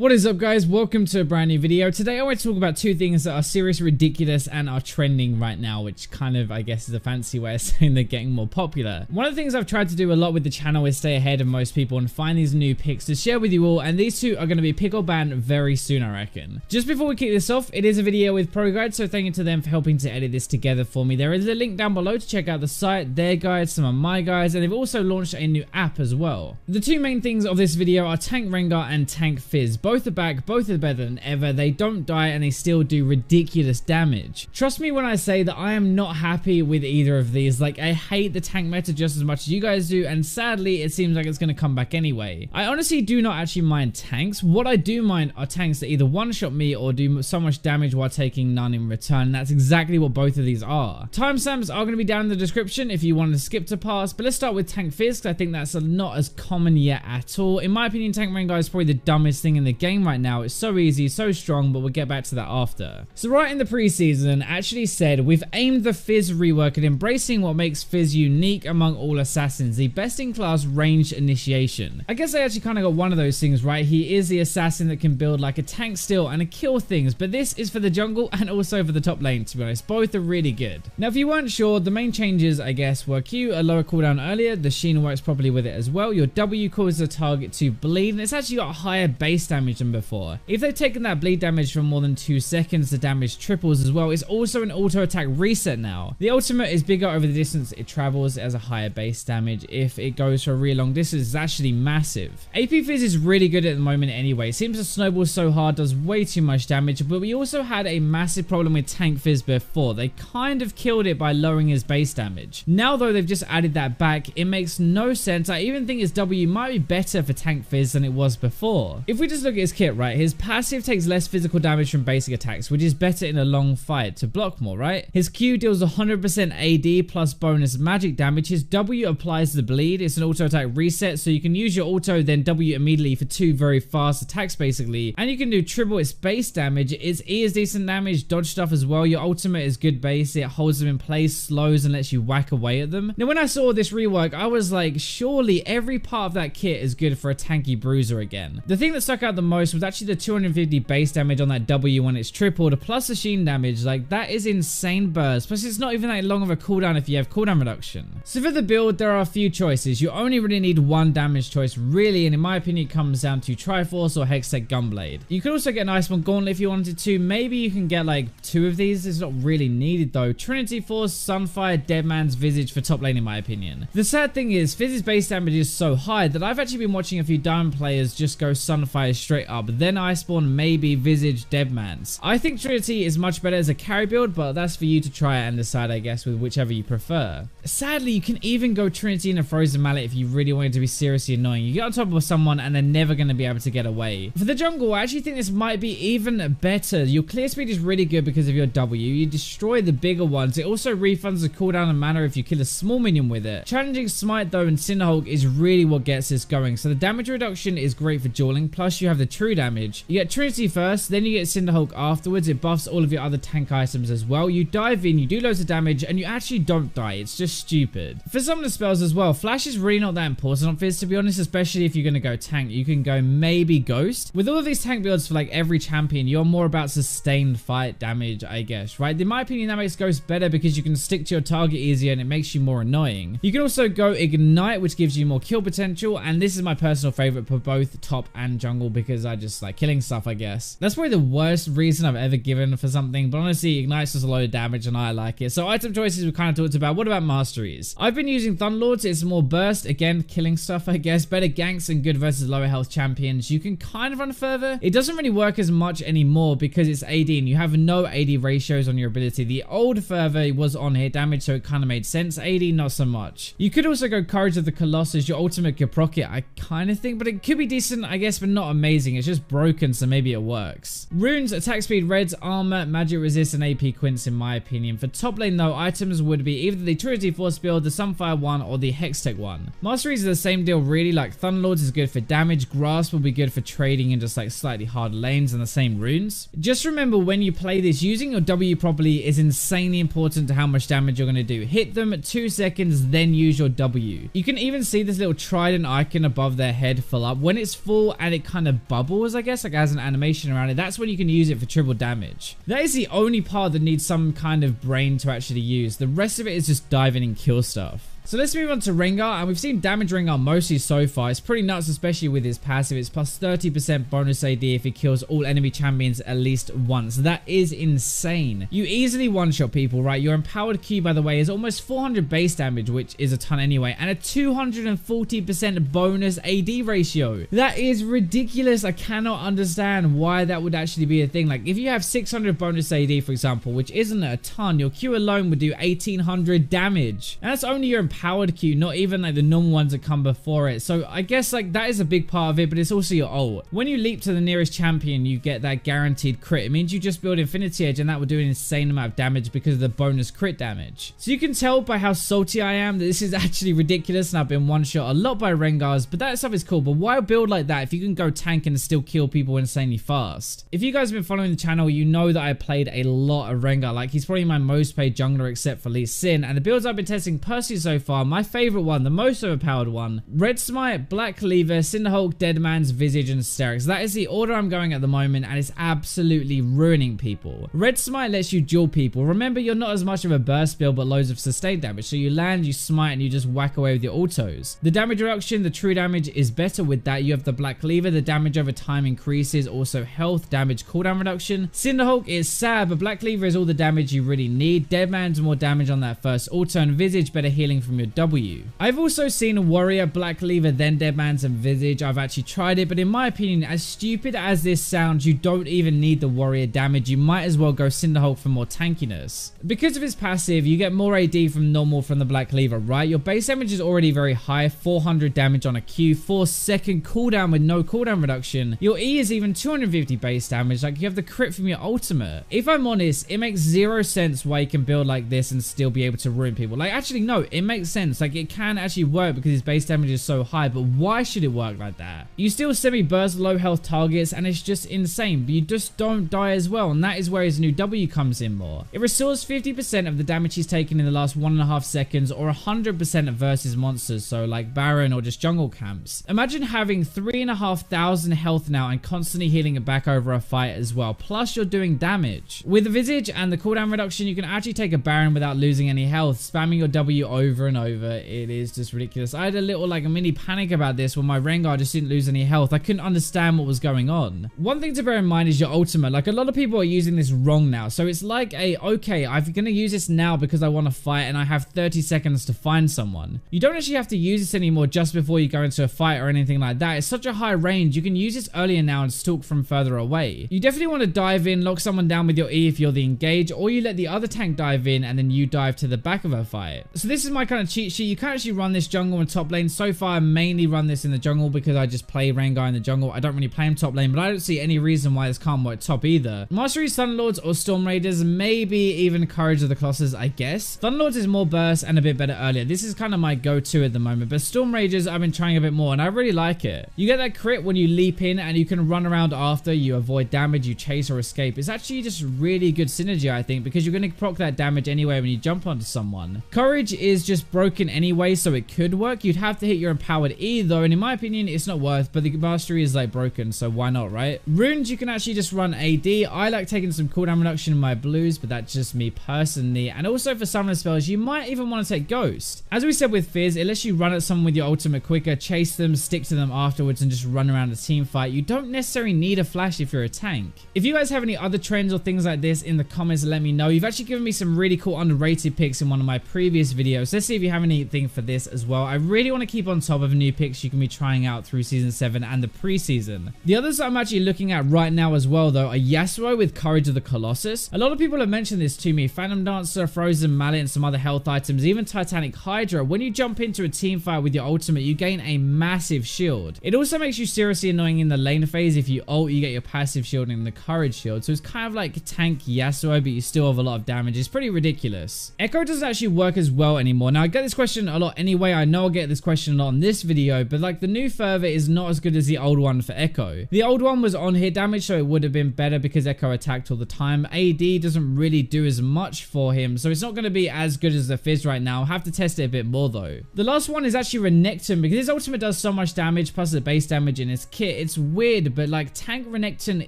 What is up, guys? Welcome to a brand new video. Today I want to talk about two things that are seriously ridiculous and are trending right now, which kind of, I guess, is a fancy way of saying they're getting more popular. One of the things I've tried to do a lot with the channel is stay ahead of most people and find these new picks to share with you all, and these two are going to be pick or ban very soon, I reckon. Just before we kick this off, it is a video with Pro Guide, so thank you to them for helping to edit this together for me. There is a link down below to check out the site, their guides, some of my guides, and they've also launched a new app as well. The two main things of this video are Tank Rengar and Tank Fizz. Both are back, both are better than ever. They don't die and they still do ridiculous damage. Trust me when I say that I am not happy with either of these. Like, I hate the tank meta just as much as you guys do, and sadly it seems like it's going to come back anyway. I honestly do not actually mind tanks. What I do mind are tanks that either one-shot me or do so much damage while taking none in return. That's exactly what both of these are. Timestamps are going to be down in the description if you want to skip to pass, but let's start with Tank Fizz because I think that's not as common yet at all. In my opinion, Tank Rengar is probably the dumbest thing in the game right now. It's so easy, so strong, but we'll get back to that after. So right in the preseason, actually said, we've aimed the Fizz rework at embracing what makes Fizz unique among all assassins, the best-in-class ranged initiation. I guess I actually kind of got one of those things right. He is the assassin that can build like a tank still and kill things, but this is for the jungle and also for the top lane, to be honest. Both are really good. Now, if you weren't sure, the main changes, I guess, were Q, a lower cooldown earlier, the Sheen works properly with it as well, your W causes a target to bleed, and it's actually got higher base damage than before. If they've taken that bleed damage for more than 2 seconds, the damage triples as well. It's also an auto attack reset now. The ultimate is bigger over the distance it travels, as a higher base damage. If it goes for a really long distance, it's actually massive. AP Fizz is really good at the moment anyway. It seems to snowball so hard, does way too much damage, but we also had a massive problem with Tank Fizz before. They kind of killed it by lowering his base damage. Now though they've just added that back, it makes no sense. I even think his W might be better for Tank Fizz than it was before. If we just look at his kit, right, his passive takes less physical damage from basic attacks, which is better in a long fight to block more, right? His Q deals 100% AD plus bonus magic damage. His W applies the bleed. It's an auto attack reset, so you can use your auto then W immediately for 2 very fast attacks basically, and you can do triple its base damage. Its E is decent damage, dodge stuff as well. Your ultimate is good base. It holds them in place, slows and lets you whack away at them. Now when I saw this rework, I was like, surely every part of that kit is good for a tanky bruiser again. The thing that stuck out the most was actually the 250 base damage on that W when it's tripled, plus the Sheen damage. Like, that is insane burst, plus it's not even that long of a cooldown if you have cooldown reduction. So for the build, there are a few choices. You only really need one damage choice really, and in my opinion it comes down to Triforce or Hextech Gunblade. You could also get an Iceborne Gauntlet if you wanted to. Maybe you can get like 2 of these. It's not really needed though. Trinity Force, Sunfire, Deadman's Visage for top lane in my opinion. The sad thing is Fizz's base damage is so high that I've actually been watching a few Diamond players just go Sunfire straight up, then Iceborne, maybe Visage, Deadman's. I think Trinity is much better as a carry build, but that's for you to try and decide, I guess, with whichever you prefer. Sadly, you can even go Trinity in a Frozen Mallet if you really want it to be seriously annoying. You get on top of someone and they're never going to be able to get away. For the jungle, I actually think this might be even better. Your clear speed is really good because of your W. You destroy the bigger ones. It also refunds the cooldown and mana if you kill a small minion with it. Challenging Smite though and Cinderhulk is really what gets this going. So the damage reduction is great for dueling, plus you have the true damage. You get Trinity first, then you get Cinderhulk afterwards. It buffs all of your other tank items as well. You dive in, you do loads of damage, and you actually don't die. It's just stupid. For some of the spells as well, Flash is really not that important on Fizz, to be honest, especially if you're going to go tank. You can go maybe Ghost. With all of these tank builds for like every champion, you're more about sustained fight damage, I guess, right? In my opinion, that makes Ghost better because you can stick to your target easier and it makes you more annoying. You can also go Ignite, which gives you more kill potential, and this is my personal favorite for both top and jungle because I just like killing stuff, I guess. That's probably the worst reason I've ever given for something, but honestly, Ignites does a lot of damage and I like it. So item choices we kind of talked about. What about masteries? I've been using Thunderlords. It's more burst, again, killing stuff, I guess. Better ganks and good versus lower health champions. You can kind of run further. It doesn't really work as much anymore because it's AD and you have no AD ratios on your ability. The old fervor was on hit damage, so it kind of made sense. AD, not so much. You could also go Courage of the Colossus. Your ultimate could proc it, I kind of think, but it could be decent, I guess, but not amazing. It's just broken, so maybe it works. Runes, attack speed, reds, armor, magic resist, and AP quints in my opinion. For top lane though, items would be either the Trinity Force build, the Sunfire one, or the Hextech one. Masteries are the same deal really. Like Thunderlords is good for damage, Grasp will be good for trading in just like slightly harder lanes and the same runes. Just remember when you play this, using your W properly is insanely important to how much damage you're going to do. Hit them at 2 seconds, then use your W. You can even see this little trident icon above their head fill up. When it's full and it kind of like bubbles, I guess, like as an animation around it, that's when you can use it for triple damage. That is the only part that needs some kind of brain to actually use. The rest of it is just dive in and kill stuff. So let's move on to Rengar, and we've seen damage Rengar mostly so far. It's pretty nuts, especially with his passive. It's plus 30% bonus AD if he kills all enemy champions at least once. That is insane. You easily one-shot people, right? Your empowered Q, by the way, is almost 400 base damage, which is a ton anyway, and a 240% bonus AD ratio. That is ridiculous. I cannot understand why that would actually be a thing. Like, if you have 600 bonus AD, for example, which isn't a ton, your Q alone would do 1800 damage. And that's only your empowered Q, not even like the normal ones that come before it. So I guess like that is a big part of it, but it's also your ult. When you leap to the nearest champion, you get that guaranteed crit. It means you just build Infinity Edge, and that will do an insane amount of damage because of the bonus crit damage. So you can tell by how salty I am that this is actually ridiculous, and I've been one shot a lot by Rengars, but that stuff is cool. But why build like that if you can go tank and still kill people insanely fast? If you guys have been following the channel, you know that I played a lot of Rengar. Like, he's probably my most played jungler except for Lee Sin, and the builds I've been testing personally so far, my favorite one, the most overpowered one, Red Smite, Black Cleaver, Cinderhulk, Deadman's Visage, and Sterix. That is the order I'm going at the moment, and it's absolutely ruining people. Red Smite lets you duel people. Remember, you're not as much of a burst build, but loads of sustained damage. So you land, you smite, and you just whack away with your autos. The damage reduction, the true damage, is better with that. You have the Black Cleaver, the damage over time increases, also health, damage, cooldown reduction. Cinderhulk is sad, but Black Cleaver is all the damage you really need. Deadman's more damage on that first auto, and Visage better healing from your W. I've also seen a Warrior, Black Cleaver, then Deadman's and Visage. I've actually tried it, but in my opinion, as stupid as this sounds, you don't even need the Warrior damage. You might as well go Cinderhulk for more tankiness. Because of his passive, you get more AD from normal from the Black Cleaver, right? Your base damage is already very high, 400 damage on a Q, 4-second cooldown with no cooldown reduction. Your E is even 250 base damage, like you have the crit from your ultimate. If I'm honest, it makes zero sense why you can build like this and still be able to ruin people. Like, actually, no, it makes sense. Like, it can actually work because his base damage is so high, but why should it work like that? You still semi-burst low health targets, and it's just insane, but you just don't die as well, and that is where his new W comes in more. It restores 50% of the damage he's taken in the last 1.5 seconds, or 100% versus monsters, so like Baron or just jungle camps. Imagine having 3,500 health now and constantly healing it back over a fight as well, plus you're doing damage. With the Visage and the cooldown reduction, you can actually take a Baron without losing any health, spamming your W over and over. It is just ridiculous. I had a little like a mini panic about this when my Rengar just didn't lose any health. I couldn't understand what was going on. One thing to bear in mind is your ultimate. Like, a lot of people are using this wrong now. So it's like okay, I'm gonna use this now because I want to fight and I have 30 seconds to find someone. You don't actually have to use this anymore just before you go into a fight or anything like that. It's such a high range. You can use this earlier now and stalk from further away. You definitely want to dive in, lock someone down with your E if you're the engage, or you let the other tank dive in and then you dive to the back of a fight. So this is my kind of cheat sheet. You can actually run this jungle and top lane. So far, I mainly run this in the jungle because I just play Rengar in the jungle. I don't really play him top lane, but I don't see any reason why this can't work top either. Mastery Thunderlords or Storm Raiders, maybe even Courage of the Colossus, I guess. Thunderlords is more burst and a bit better earlier. This is kind of my go-to at the moment, but Storm Raiders I've been trying a bit more and I really like it. You get that crit when you leap in and you can run around after, you avoid damage, you chase or escape. It's actually just really good synergy, I think, because you're going to proc that damage anyway when you jump onto someone. Courage is just broken anyway, so it could work. You'd have to hit your empowered E though, and in my opinion, it's not worth, but the mastery is like broken, so why not, right? Runes, you can actually just run AD. I like taking some cooldown reduction in my blues, but that's just me personally. And also for summoner spells, you might even want to take Ghost. As we said with Fizz, it lets you run at someone with your ultimate quicker, chase them, stick to them afterwards, and just run around a team fight. You don't necessarily need a flash if you're a tank. If you guys have any other trends or things like this in the comments, let me know. You've actually given me some really cool underrated picks in one of my previous videos. Let's see if you have anything for this as well. I really want to keep on top of new picks you can be trying out through season 7 and the preseason. The others I'm actually looking at right now as well though are Yasuo with Courage of the Colossus. A lot of people have mentioned this to me. Phantom Dancer, Frozen Mallet, and some other health items, even Titanic Hydra. When you jump into a team fight with your ultimate, you gain a massive shield. It also makes you seriously annoying in the lane phase. If you ult, you get your passive shield and the Courage shield. So it's kind of like tank Yasuo, but you still have a lot of damage. It's pretty ridiculous. Echo doesn't actually work as well anymore. Now, Now, I get this question a lot anyway. I know I'll get this question a lot in this video, but like the new fervor is not as good as the old one for Echo. The old one was on hit damage, so it would have been better because Echo attacked all the time. AD doesn't really do as much for him, so it's not going to be as good as the Fizz right now. I'll have to test it a bit more though. The last one is actually Renekton, because his ultimate does so much damage plus the base damage in his kit. It's weird, but like tank Renekton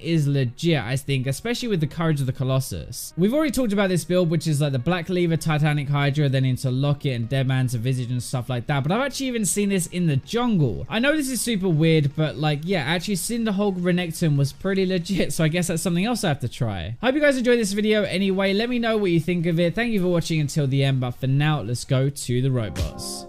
is legit, I think, especially with the Courage of the Colossus. We've already talked about this build, which is like the Black Lever, Titanic Hydra, then into Locket and Deadman's Visage and stuff like that, but I've actually even seen this in the jungle. I know this is super weird, but like, yeah, actually Cinderhulk Renekton was pretty legit, so I guess that's something else I have to try. Hope you guys enjoyed this video anyway. Let me know what you think of it. Thank you for watching until the end, but for now, let's go to the robots.